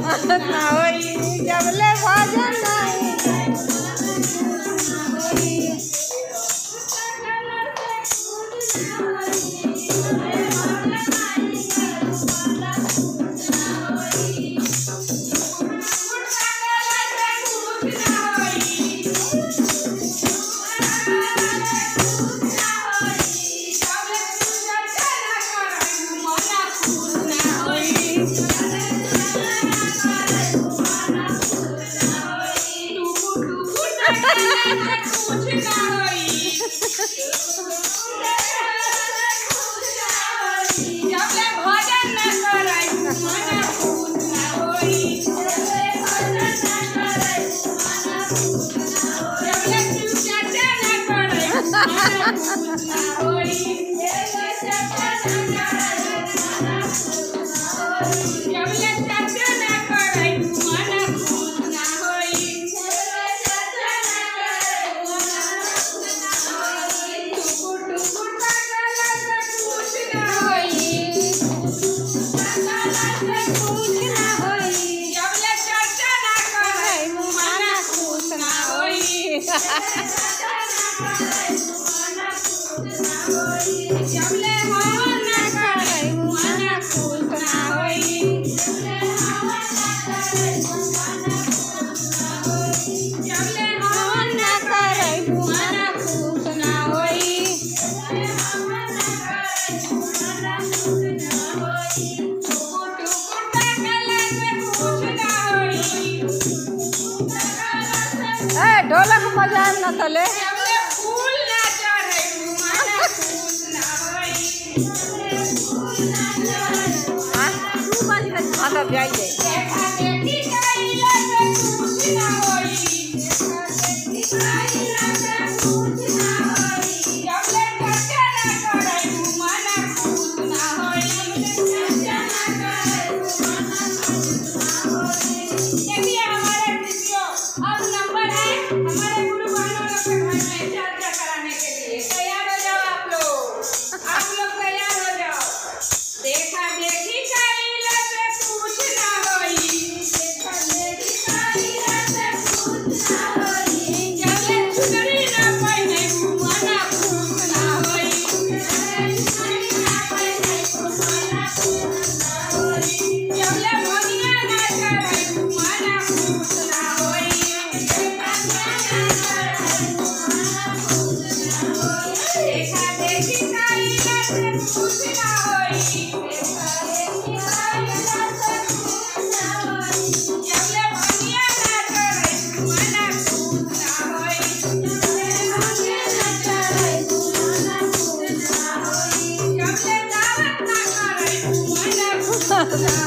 ना होई जबले भजन नहीं ढोलक बजाए न तले फूल ना चढ़े माना खुश ना होई हां तू बाजी का भागा जाई देखा देखी कइला से खुश ना होई देखा देखी कइला से खुश ना होई जबले चर्चा ना करे माना खुश ना होई चर्चा ना करे माना खुश ना होई देखिए हमारे शिष्यों अब नंबर है हमारे गुरु बहनों लोग के घर में चर्चा कराने के लिए तैयार हो जाओ आप लोग तैयार हो जाओ देखा देखी कइला से कुछ ना होई देखा देखी कइला से कुछ ना होई जबले छुटरी ना पइने माना खुश ना होई छुटरी ना पइने माना खुश ना होई जबले भगिया ना करे माना खुश ना होई देखा देखी कइला से खुश ना होई देखा देखी कइला से खुश ना होई जबले भगिया ना करे माना खुश ना होई जबले भगिया ना करे माना खुश ना होई जबले दावत ना करे माना खुश ना